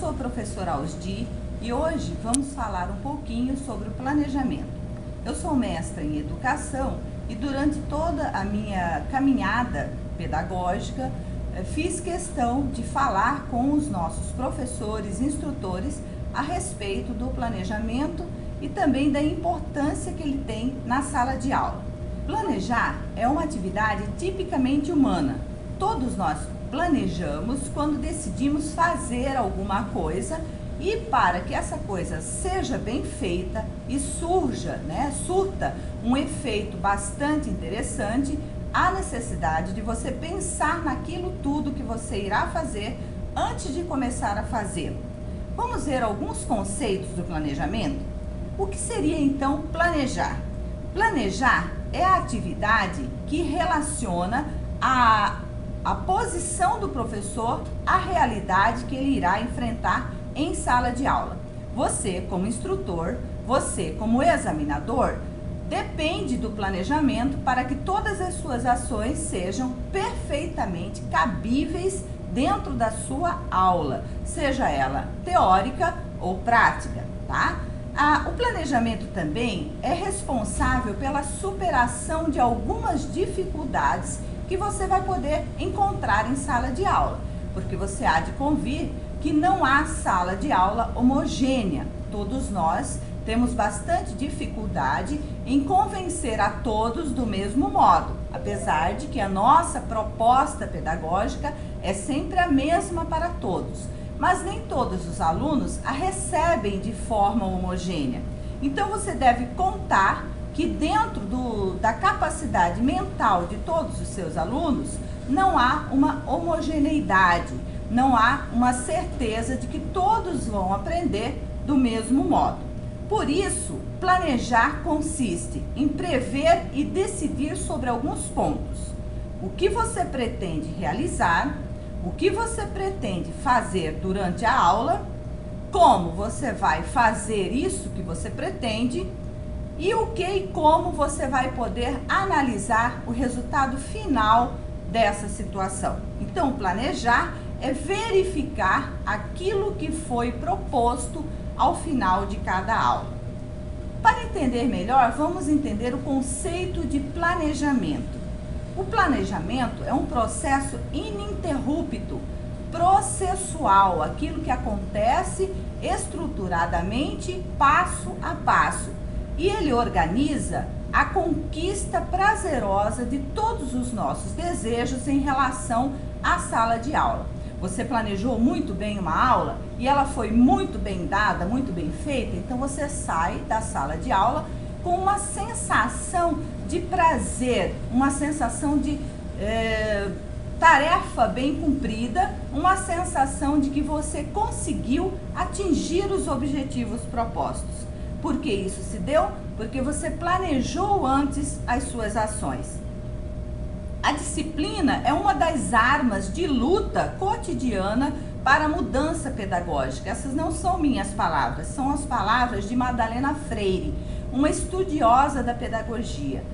sou a professora Ausdi e hoje vamos falar um pouquinho sobre o planejamento. Eu sou mestra em educação e durante toda a minha caminhada pedagógica fiz questão de falar com os nossos professores, instrutores a respeito do planejamento e também da importância que ele tem na sala de aula. Planejar é uma atividade tipicamente humana. Todos nós planejamos quando decidimos fazer alguma coisa e para que essa coisa seja bem feita e surta um efeito bastante interessante, há necessidade de você pensar naquilo tudo que você irá fazer antes de começar a fazê-lo. Vamos ver alguns conceitos do planejamento? O que seria então planejar? Planejar é a atividade que relaciona a posição do professor à realidade que ele irá enfrentar em sala de aula. Você, como instrutor, você, como examinador, depende do planejamento para que todas as suas ações sejam perfeitamente cabíveis dentro da sua aula, seja ela teórica ou prática, tá? O planejamento também é responsável pela superação de algumas dificuldades que você vai poder encontrar em sala de aula, porque você há de convir que não há sala de aula homogênea. Todos nós temos bastante dificuldade em convencer a todos do mesmo modo, apesar de que a nossa proposta pedagógica é sempre a mesma para todos. Mas nem todos os alunos a recebem de forma homogênea. Então você deve contar que dentro da capacidade mental de todos os seus alunos não há uma homogeneidade, não há uma certeza de que todos vão aprender do mesmo modo. Por isso, planejar consiste em prever e decidir sobre alguns pontos. O que você pretende realizar, o que você pretende fazer durante a aula, como você vai fazer isso que você pretende e o que e como você vai poder analisar o resultado final dessa situação. Então, planejar é verificar aquilo que foi proposto ao final de cada aula. Para entender melhor, vamos entender o conceito de planejamento. O planejamento é um processo ininterrupto, processual, aquilo que acontece estruturadamente, passo a passo. E ele organiza a conquista prazerosa de todos os nossos desejos em relação à sala de aula. Você planejou muito bem uma aula e ela foi muito bem dada, muito bem feita, então você sai da sala de aula com uma sensação de prazer, uma sensação de tarefa bem cumprida, uma sensação de que você conseguiu atingir os objetivos propostos. Por que isso se deu? Porque você planejou antes as suas ações. A disciplina é uma das armas de luta cotidiana para a mudança pedagógica. Essas não são minhas palavras, são as palavras de Madalena Freire, uma estudiosa da pedagogia.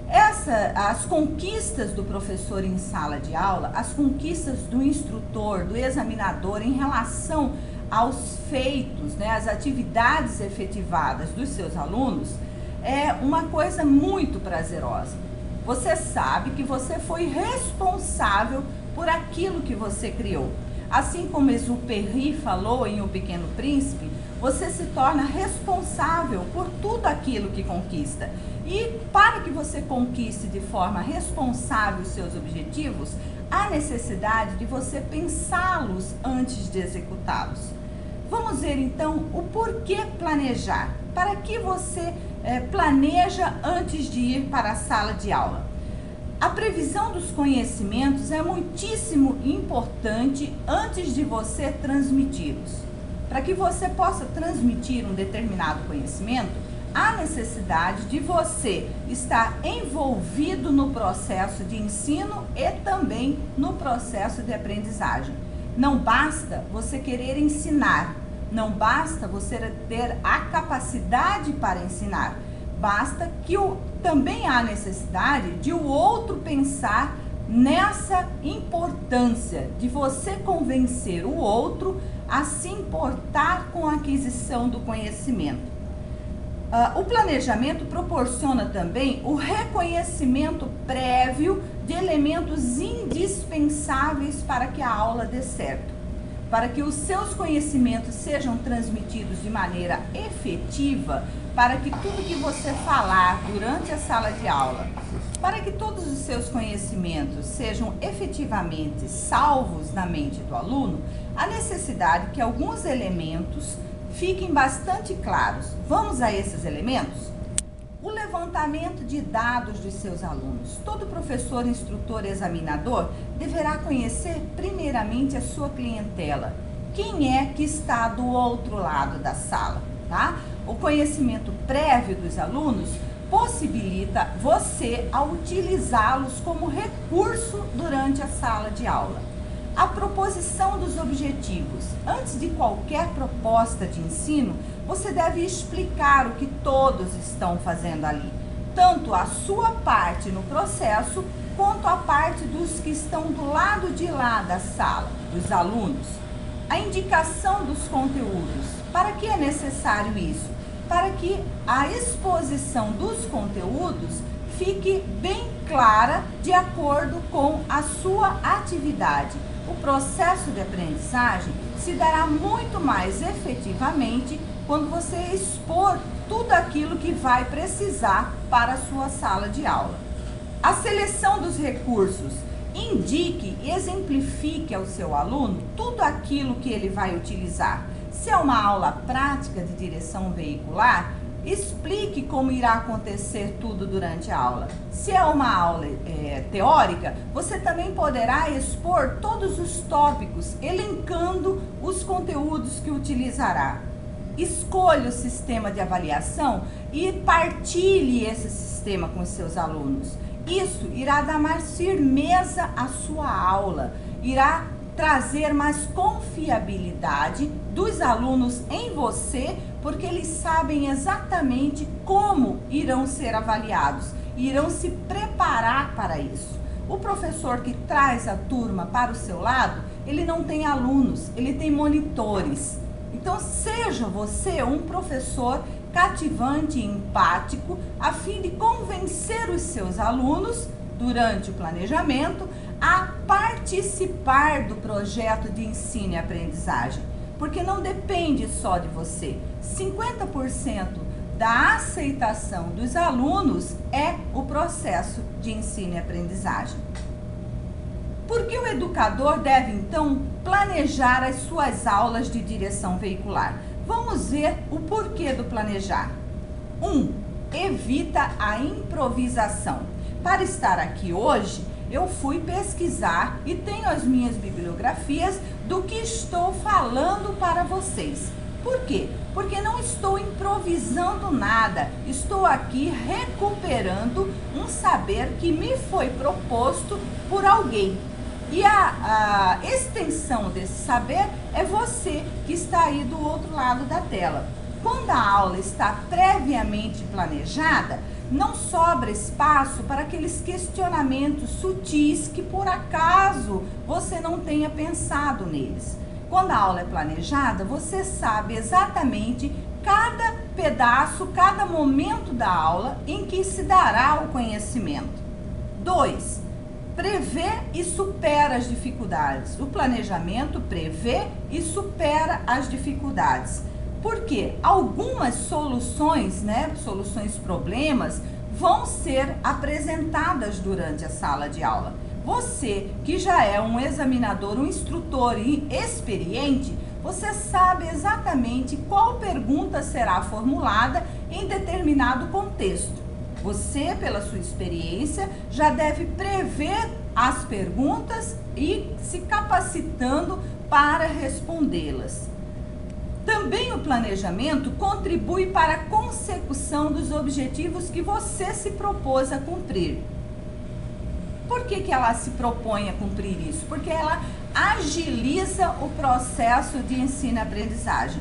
As conquistas do professor em sala de aula, as conquistas do instrutor, do examinador em relação aos feitos, as atividades efetivadas dos seus alunos, é uma coisa muito prazerosa. Você sabe que você foi responsável por aquilo que você criou. Assim como Exupéry falou em O Pequeno Príncipe, você se torna responsável por tudo aquilo que conquista. E para que você conquiste de forma responsável os seus objetivos, há necessidade de você pensá-los antes de executá-los. Vamos ver então o porquê planejar. Para que você planeja antes de ir para a sala de aula? A previsão dos conhecimentos é muitíssimo importante antes de você transmiti-los. Para que você possa transmitir um determinado conhecimento, há necessidade de você estar envolvido no processo de ensino e também no processo de aprendizagem. Não basta você querer ensinar, não basta você ter a capacidade para ensinar, basta que também há necessidade de o outro pensar nessa importância de você convencer o outro a se importar com a aquisição do conhecimento. O planejamento proporciona também o reconhecimento prévio de elementos indispensáveis para que a aula dê certo, para que os seus conhecimentos sejam transmitidos de maneira efetiva, para que tudo que você falar durante a sala de aula, para que todos os seus conhecimentos sejam efetivamente salvos na mente do aluno, há necessidade que alguns elementos fiquem bastante claros. Vamos a esses elementos? O levantamento de dados dos seus alunos. Todo professor, instrutor, examinador deverá conhecer primeiramente a sua clientela. Quem é que está do outro lado da sala, tá? O conhecimento prévio dos alunos possibilita você a utilizá-los como recurso durante a sala de aula. A proposição dos objetivos. Antes de qualquer proposta de ensino, você deve explicar o que todos estão fazendo ali, tanto a sua parte no processo, quanto a parte dos que estão do lado de lá da sala, dos alunos. A indicação dos conteúdos. Para que é necessário isso? Para que a exposição dos conteúdos fique bem clara de acordo com a sua atividade. O processo de aprendizagem se dará muito mais efetivamente quando você expor tudo aquilo que vai precisar para a sua sala de aula. A seleção dos recursos. Indique e exemplifique ao seu aluno tudo aquilo que ele vai utilizar. Se é uma aula prática de direção veicular, explique como irá acontecer tudo durante a aula. Se é uma aula teórica, você também poderá expor todos os tópicos, elencando os conteúdos que utilizará. Escolha o sistema de avaliação e partilhe esse sistema com os seus alunos. Isso irá dar mais firmeza à sua aula, irá trazer mais confiabilidade dos alunos em você, porque eles sabem exatamente como irão ser avaliados, irão se preparar para isso. O professor que traz a turma para o seu lado, ele não tem alunos, ele tem monitores. Então, seja você um professor cativante e empático, a fim de convencer os seus alunos, durante o planejamento, a participar do projeto de ensino e aprendizagem. Porque não depende só de você. 50% da aceitação dos alunos é o processo de ensino e aprendizagem. Por que o educador deve, então, planejar as suas aulas de direção veicular? Vamos ver o porquê do planejar. 1. Evita a improvisação. Para estar aqui hoje, eu fui pesquisar e tenho as minhas bibliografias do que estou falando para vocês. Por quê? Porque não estou improvisando nada, estou aqui recuperando um saber que me foi proposto por alguém. E a extensão desse saber é você que está aí do outro lado da tela. Quando a aula está previamente planejada, não sobra espaço para aqueles questionamentos sutis que por acaso você não tenha pensado neles. Quando a aula é planejada, você sabe exatamente cada pedaço, cada momento da aula em que se dará o conhecimento. 2. Prevê e supera as dificuldades. O planejamento prevê e supera as dificuldades. Porque algumas soluções, soluções problemas, vão ser apresentadas durante a sala de aula. Você, que já é um examinador, um instrutor experiente, você sabe exatamente qual pergunta será formulada em determinado contexto. Você, pela sua experiência, já deve prever as perguntas e se capacitando para respondê-las. Também o planejamento contribui para a consecução dos objetivos que você se propôs a cumprir. Por que ela se propõe a cumprir isso? Porque ela agiliza o processo de ensino e aprendizagem.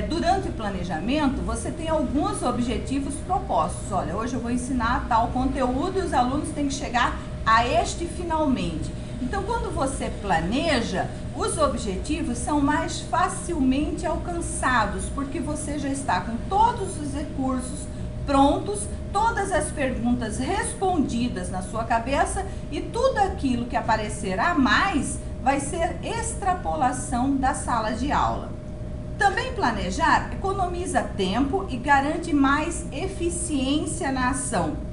Durante o planejamento, você tem alguns objetivos propostos. Olha, hoje eu vou ensinar tal conteúdo e os alunos têm que chegar a este finalmente. Então, quando você planeja, os objetivos são mais facilmente alcançados, porque você já está com todos os recursos prontos, todas as perguntas respondidas na sua cabeça, e tudo aquilo que aparecer a mais vai ser extrapolação da sala de aula. Também planejar economiza tempo e garante mais eficiência na ação.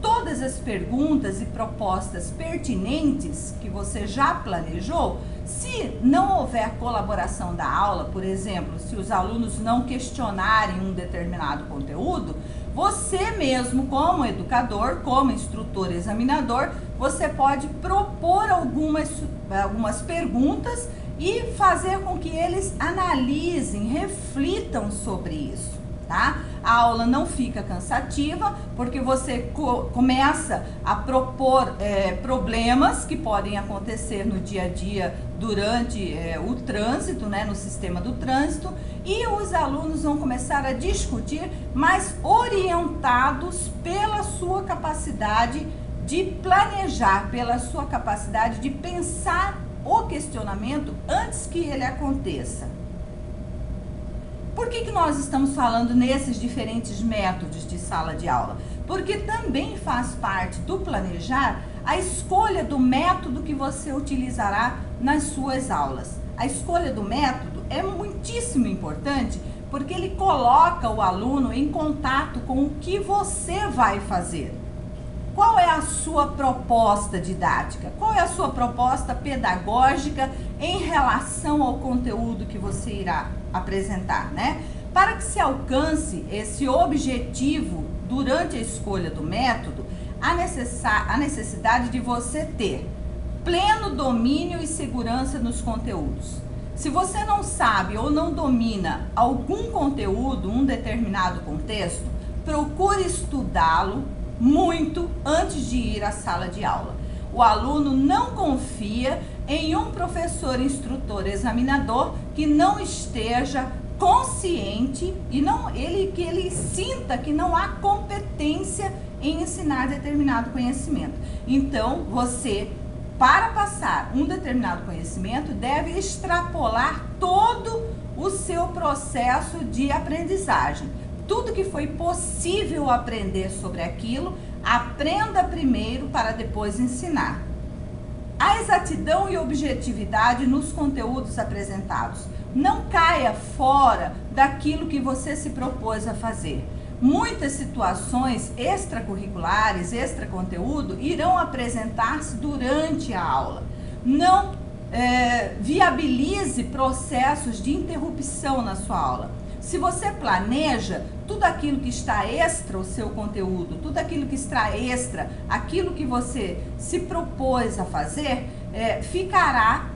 Todas as perguntas e propostas pertinentes que você já planejou, se não houver colaboração da aula, por exemplo, se os alunos não questionarem um determinado conteúdo, você mesmo, como educador, como instrutor examinador, você pode propor algumas perguntas e fazer com que eles analisem, reflitam sobre isso, tá? A aula não fica cansativa, porque você começa a propor problemas que podem acontecer no dia a dia durante o trânsito, né, no sistema do trânsito, e os alunos vão começar a discutir, mas orientados pela sua capacidade de planejar, pela sua capacidade de pensar o questionamento antes que ele aconteça. Por que nós estamos falando nesses diferentes métodos de sala de aula? Porque também faz parte do planejar a escolha do método que você utilizará nas suas aulas. A escolha do método é muitíssimo importante, porque ele coloca o aluno em contato com o que você vai fazer. Qual é a sua proposta didática? Qual é a sua proposta pedagógica em relação ao conteúdo que você irá apresentar, né? Para que se alcance esse objetivo durante a escolha do método, há necessidade de você ter pleno domínio e segurança nos conteúdos. Se você não sabe ou não domina algum conteúdo, um determinado contexto, procure estudá-lo muito antes de ir à sala de aula. O aluno não confia em um professor instrutor examinador que não esteja consciente e que ele sinta que não há competência em ensinar determinado conhecimento. Então, você, para passar um determinado conhecimento, deve extrapolar todo o seu processo de aprendizagem. Tudo que foi possível aprender sobre aquilo, aprenda primeiro para depois ensinar. A exatidão e objetividade nos conteúdos apresentados. Não caia fora daquilo que você se propôs a fazer. Muitas situações extracurriculares, extraconteúdo, irão apresentar-se durante a aula. Não viabilize processos de interrupção na sua aula. Se você planeja, tudo aquilo que está extra o seu conteúdo, tudo aquilo que está extra, aquilo que você se propôs a fazer, ficará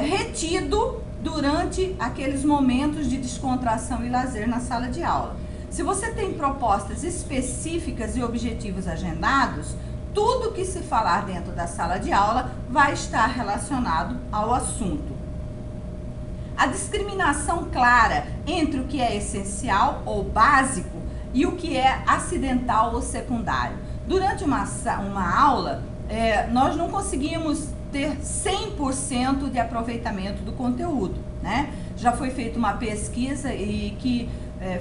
retido durante aqueles momentos de descontração e lazer na sala de aula. Se você tem propostas específicas e objetivos agendados, tudo que se falar dentro da sala de aula vai estar relacionado ao assunto. A discriminação clara entre o que é essencial ou básico e o que é acidental ou secundário. Durante uma aula, nós não conseguimos ter 100% de aproveitamento do conteúdo, né? Já foi feita uma pesquisa e que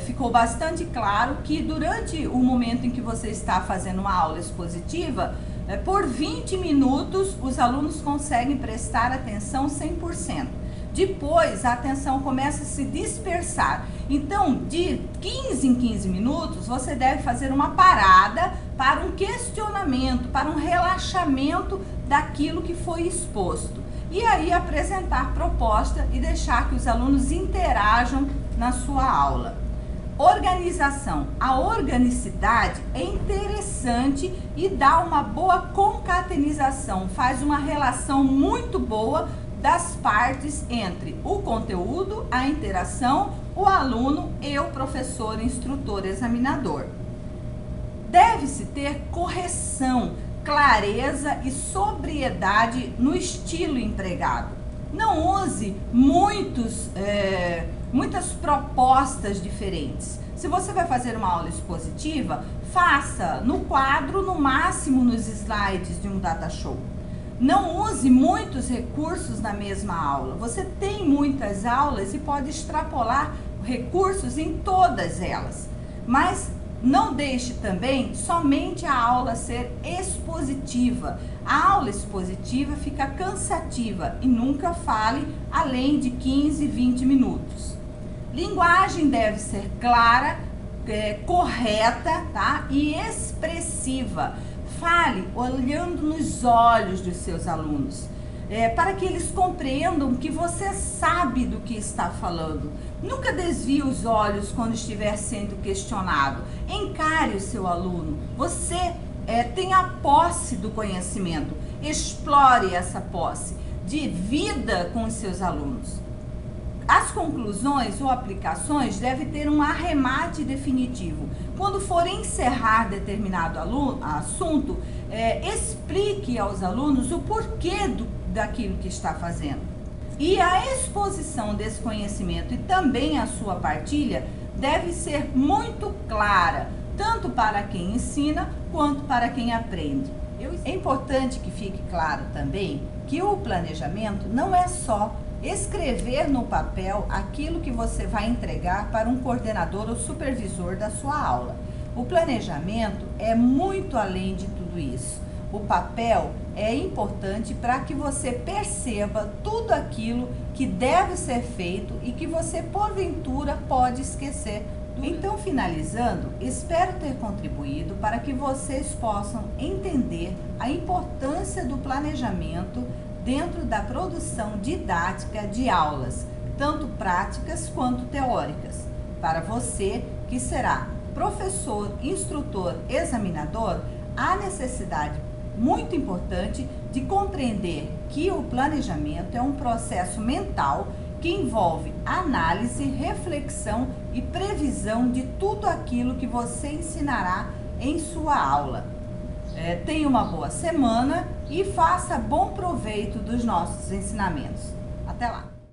ficou bastante claro que durante o momento em que você está fazendo uma aula expositiva, por 20 minutos os alunos conseguem prestar atenção 100%. Depois a atenção começa a se dispersar. Então, de 15 em 15 minutos, você deve fazer uma parada para um questionamento, para um relaxamento daquilo que foi exposto. E aí apresentar proposta e deixar que os alunos interajam na sua aula. Organização. A organicidade é interessante e dá uma boa concatenização, faz uma relação muito boa das partes entre o conteúdo, a interação, o aluno e o professor, instrutor, examinador. Deve-se ter correção, clareza e sobriedade no estilo empregado. Não use muitas propostas diferentes. Se você vai fazer uma aula expositiva, faça no quadro, no máximo nos slides de um data show. Não use muitos recursos na mesma aula. Você tem muitas aulas e pode extrapolar recursos em todas elas. Mas não deixe também somente a aula ser expositiva. A aula expositiva fica cansativa e nunca fale além de 15, 20 minutos. Linguagem deve ser clara, correta, tá? E expressiva. Fale olhando nos olhos dos seus alunos, para que eles compreendam que você sabe do que está falando. Nunca desvie os olhos quando estiver sendo questionado. Encare o seu aluno. Você tem a posse do conhecimento. Explore essa posse. Divida com os seus alunos. As conclusões ou aplicações devem ter um arremate definitivo. Quando for encerrar determinado assunto, explique aos alunos o porquê daquilo que está fazendo. E a exposição desse conhecimento e também a sua partilha deve ser muito clara, tanto para quem ensina quanto para quem aprende. É importante que fique claro também que o planejamento não é só escrever no papel aquilo que você vai entregar para um coordenador ou supervisor da sua aula. O planejamento é muito além de tudo isso. O papel é importante para que você perceba tudo aquilo que deve ser feito e que você, porventura, pode esquecer. Então, finalizando, espero ter contribuído para que vocês possam entender a importância do planejamento dentro da produção didática de aulas, tanto práticas quanto teóricas. Para você que será professor, instrutor, examinador, há necessidade muito importante de compreender que o planejamento é um processo mental que envolve análise, reflexão e previsão de tudo aquilo que você ensinará em sua aula. Tenha uma boa semana e faça bom proveito dos nossos ensinamentos. Até lá!